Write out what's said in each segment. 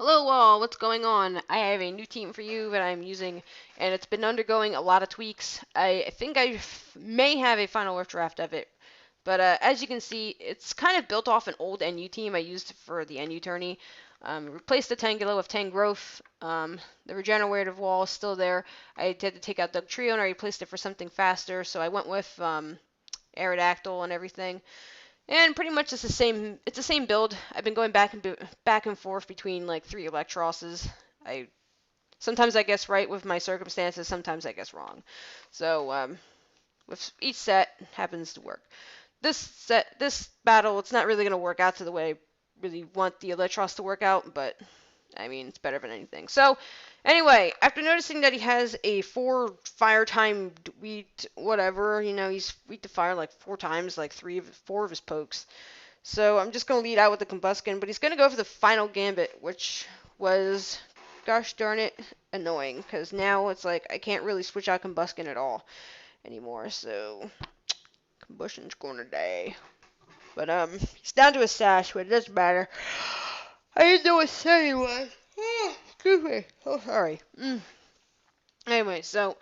Hello all, what's going on? I have a new team for you that I'm using, and it's been undergoing a lot of tweaks. I think may have a final rough draft of it, but as you can see, it's kind of built off an old NU team I used for the NU tourney. Replaced the Tangelo with Tangrowth. The regenerative wall is still there. I had to take out Doug Trio and I replaced it for something faster, so I went with Aerodactyl and everything. And pretty much it's the same. It's the same build. I've been going back and forth between like 3 Electrosses. I sometimes I guess right with my circumstances. Sometimes I guess wrong. So with each set happens to work. This battle, it's not really gonna work out to the way I really want the Electros to work out, but I mean it's better than anything. So anyway, after noticing that he has a 4 fire time weak whatever, he's weak to fire like 4 times, like 4 of his pokes. So I'm just going to lead out with the Combuskin, but he's going to go for the final Gambit, which was, gosh darn it, annoying, because now it's like I can't really switch out Combuskin at all anymore, so Combustion's going to die. But he's down to a sash, but it doesn't matter. I didn't know what set he was. Excuse me. Oh, sorry. Anyway, so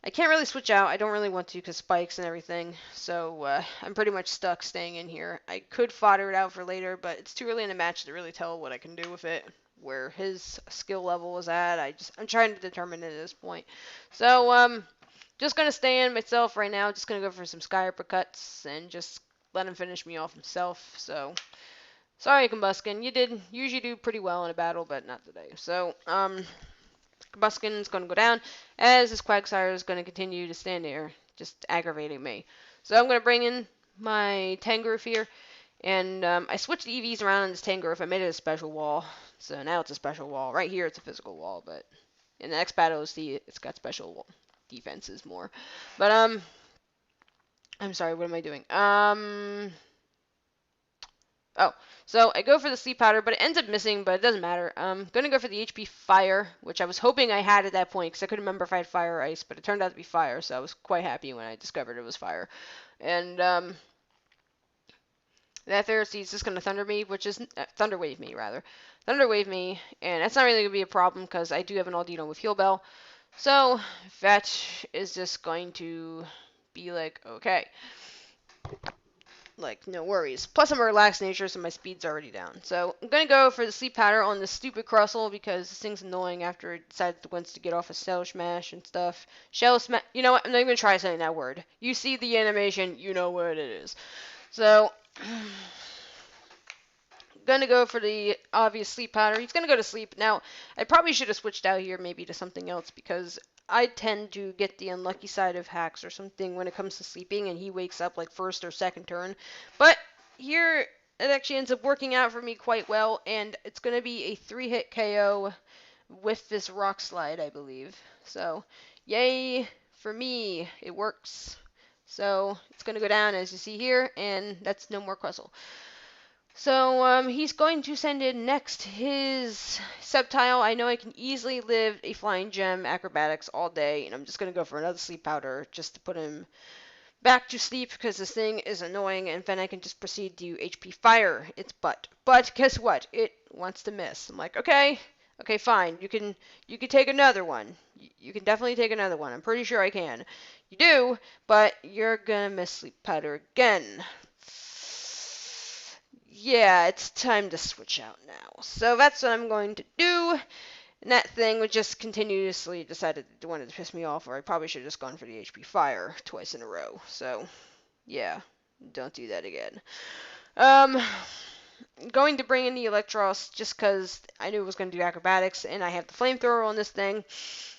I can't really switch out. I don't really want to because spikes and everything. So I'm pretty much stuck staying in here. I could fodder it out for later, but it's too early in the match to really tell what I can do with it. Where his skill level is at. I'm trying to determine it at this point. So just gonna stay in myself right now. Just gonna go for some sky uppercuts and just let him finish me off himself. So sorry, Combuskin. You usually do pretty well in a battle, but not today. So Combuskin is going to go down, as his Quagsire is going to continue to stand there, just aggravating me. So I'm going to bring in my Tangrowth here, and I switched the EVs around on this Tangrowth. I made it a special wall, so now it's a special wall. Right here it's a physical wall, but in the next battle, see, it's got special defenses more. But I'm sorry, what am I doing? Oh, so I go for the sleep powder, but it ends up missing, but it doesn't matter. I'm going to go for the HP fire, which I was hoping I had at that point, because I couldn't remember if I had fire or ice, but it turned out to be fire, so I was quite happy when I discovered it was fire. And that Pharisee is just going to Thunder me, which is Thunder Wave me, rather. Thunder Wave me, and that's not really going to be a problem, because I do have an Aldino with Heal Bell. So that is just going to be like, okay. Like, no worries. Plus, I'm a relaxed nature, so my speed's already down. So, I'm going to go for the sleep powder on this stupid Crustle, because this thing's annoying after it decides it wants to get off a Shell Smash and stuff. Shell Smash, you know what, I'm not even going to try saying that word. You see the animation, you know what it is. So, gonna go for the obvious sleep powder. He's gonna go to sleep. Now, I probably should have switched out here maybe to something else, because I tend to get the unlucky side of hacks or something when it comes to sleeping, and he wakes up like first or second turn. But here, it actually ends up working out for me quite well, and it's going to be a 3-hit KO with this Rock Slide, I believe. So, yay for me. It works. So, it's going to go down as you see here, and that's no more Quetzal. So, he's going to send in next his Sceptile. I know I can easily live a Flying Gem Acrobatics all day, and I'm just going to go for another Sleep Powder just to put him back to sleep, because this thing is annoying, and then I can just proceed to HP Fire its butt. But guess what? It wants to miss. I'm like, okay, fine. You can take another one. You can definitely take another one. I'm pretty sure I can. You do, but you're going to miss Sleep Powder again. Yeah, it's time to switch out now. So that's what I'm going to do. And that thing would just continuously decided it wanted to piss me off, or I probably should have just gone for the HP Fire twice in a row. So, yeah, don't do that again. Going to bring in the Electros just because I knew it was going to do acrobatics, and I have the Flamethrower on this thing.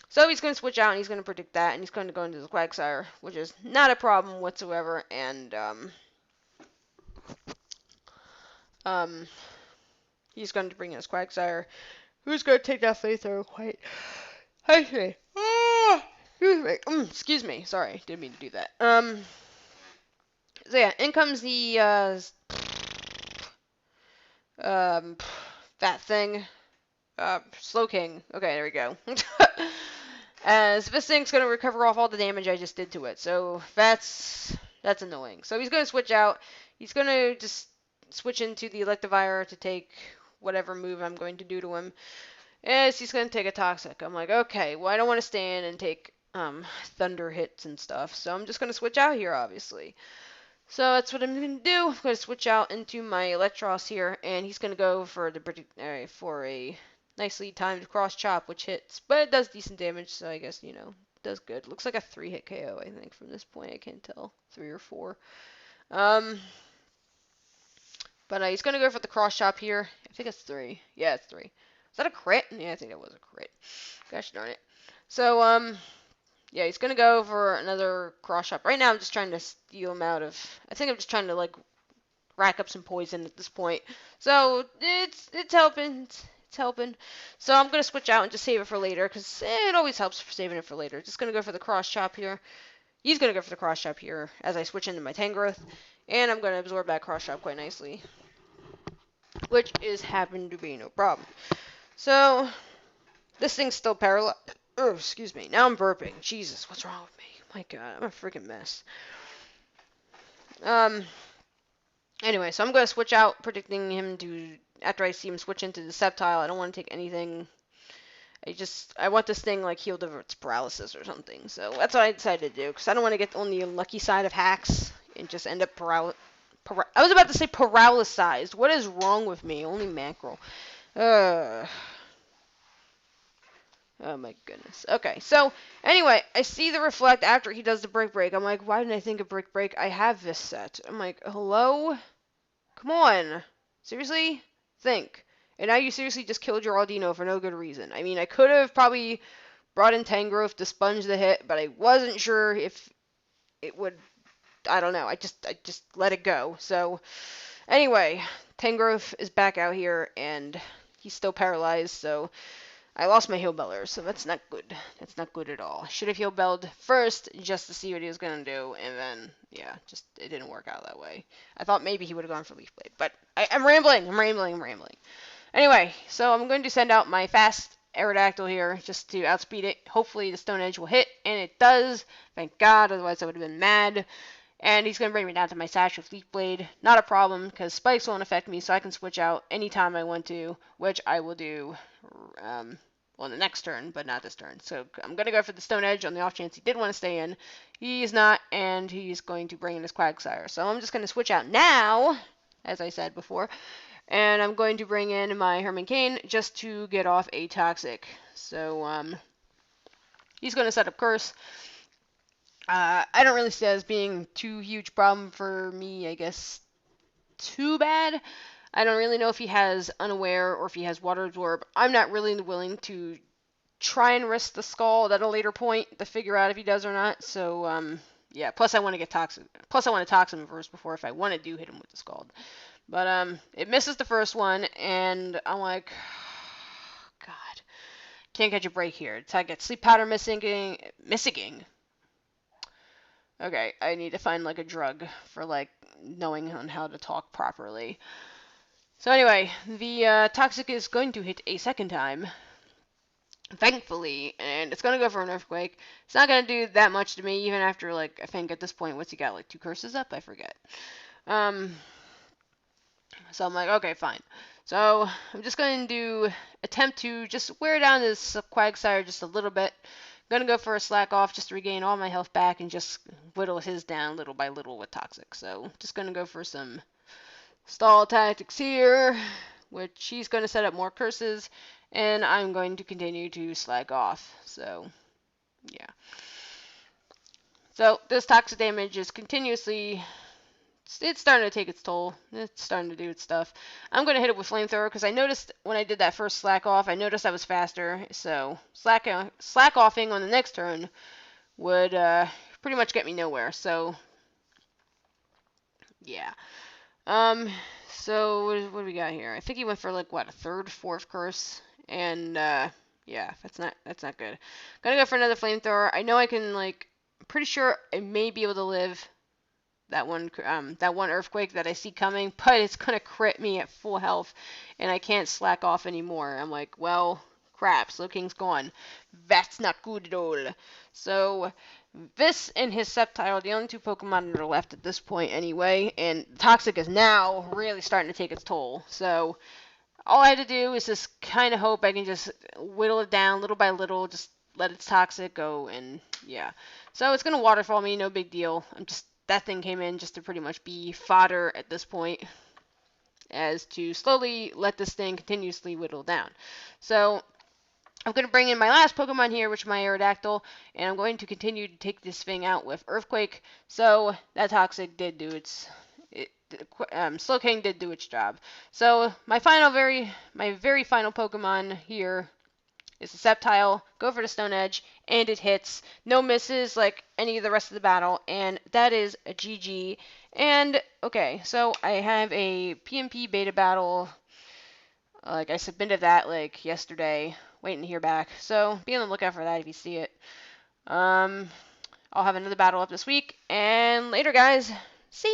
So he's going to switch out, and he's going to predict that, and he's going to go into the Quagsire, which is not a problem whatsoever, and, he's going to bring in his Quagsire, who's going to take that Flamethrower quite nicely. Excuse me. Excuse me. Sorry, didn't mean to do that. So yeah, in comes the that thing. Slow King. Okay, there we go. As this thing's gonna recover off all the damage I just did to it, so that's annoying. So he's gonna switch out. He's gonna just switch into the Electivire to take whatever move I'm going to do to him is he's going to take a Toxic. I'm like, okay, well, I don't want to stand and take Thunder hits and stuff, so I'm just going to switch out here, obviously. So that's what I'm going to do. I'm going to switch out into my Electros here, and he's going to go for for a nicely timed cross chop, which hits, but it does decent damage, so I guess, it does good. Looks like a 3-hit KO, I think, from this point. I can't tell. 3 or 4. But he's going to go for the cross chop here. I think it's 3. Yeah, it's 3. Is that a crit? Yeah, I think it was a crit. Gosh darn it. So, yeah, he's going to go for another cross chop. Right now, I'm just trying to steal him out of... I think I'm just trying to, like, rack up some poison at this point. So, it's helping. It's helping. So, I'm going to switch out and just save it for later, because it always helps for saving it for later. Just going to go for the cross chop here. He's going to go for the cross chop here as I switch into my Tangrowth. And I'm going to absorb that cross chop quite nicely, which is happened to be no problem. So, this thing's still paralyzed. Oh, excuse me. Now I'm burping. Jesus, what's wrong with me? My God, I'm a freaking mess. Anyway, so I'm going to switch out, predicting him to, after I see him switch into Deceptile. I don't want to take anything. I want this thing, like, healed of its paralysis or something. So that's what I decided to do, because I don't want to get on the lucky side of hacks and just end up I was about to say paralyzed. What is wrong with me? Only mackerel. Oh my goodness. Okay, so anyway, I see the reflect after he does the break. I'm like, why didn't I think of break? I have this set. I'm like, hello? Come on. Seriously? Think. And now you seriously just killed your Audino for no good reason. I mean, I could have probably brought in Tangrowth to sponge the hit, but I wasn't sure if it would... I don't know. I just let it go. So, anyway, Tangrowth is back out here, and he's still paralyzed, so I lost my heal beller, so that's not good. That's not good at all. I should have heal belled first just to see what he was going to do, and then, yeah, just it didn't work out that way. I thought maybe he would have gone for Leaf Blade, but I'm rambling. Anyway, so I'm going to send out my fast Aerodactyl here just to outspeed it. Hopefully the Stone Edge will hit, and it does. Thank God, otherwise I would have been mad. And he's going to bring me down to my Sash with Leaf Blade. Not a problem, because Spikes won't affect me, so I can switch out anytime I want to, which I will do on the next turn, but not this turn. So I'm going to go for the Stone Edge on the off chance he did want to stay in. He's not, and he's going to bring in his Quagsire. So I'm just going to switch out now, as I said before, and I'm going to bring in my Hermannkiin just to get off a Toxic. So he's going to set up Curse. I don't really see that as being too huge problem for me, I guess. Too bad. I don't really know if he has Unaware or if he has Water Absorb. I'm not really willing to try and risk the Scald at a later point to figure out if he does or not. So, yeah. Plus, I want to get Toxic. Plus, I want to Toxin him first before if I want to do hit him with the Scald. But, it misses the first one, and I'm like, God. Can't catch a break here. So I get Sleep Powder missing. Okay, I need to find, like, a drug for, like, knowing on how to talk properly. So anyway, the Toxic is going to hit a second time, thankfully, and it's going to go for an Earthquake. It's not going to do that much to me, even after, like, I think at this point, what's he got, like, 2 curses up? I forget. So I'm like, okay, fine. So I'm just going to attempt to just wear down this Quagsire just a little bit. I'm going to go for a Slack Off just to regain all my health back and just whittle his down little by little with Toxic. So just going to go for some stall tactics here, which he's going to set up more curses, and I'm going to continue to Slack Off. So, yeah. So this toxic damage is continuously... It's starting to take its toll. It's starting to do its stuff. I'm going to hit it with Flamethrower because I noticed when I did that first Slack Off, I noticed I was faster. So Slack Offing on the next turn would pretty much get me nowhere. So, yeah. So what do we got here? I think he went for like what, a third, fourth curse, and yeah, that's not good. Gonna go for another Flamethrower. I know I can, like, I'm pretty sure I may be able to live that one Earthquake that I see coming, but it's gonna crit me at full health, and I can't Slack Off anymore. I'm like, well, crap, Slowking's gone. That's not good at all. So this and his Sceptile are the only 2 Pokemon that are left at this point anyway, and Toxic is now really starting to take its toll. So all I had to do is just kind of hope I can just whittle it down little by little, just let its toxic go, and yeah. So it's gonna waterfall me, no big deal. That thing came in just to pretty much be fodder at this point, as to slowly let this thing continuously whittle down. So I'm going to bring in my last Pokemon here, which is my Aerodactyl, and I'm going to continue to take this thing out with Earthquake. So that Toxic did do Slowking did do its job. So my very final Pokemon here is a Sceptile. Go for the Stone Edge, and it hits. No misses like any of the rest of the battle, and that is a GG. And okay, so I have a PMP beta battle. Like I submitted that like yesterday, waiting to hear back. So be on the lookout for that if you see it. I'll have another battle up this week, and later, guys.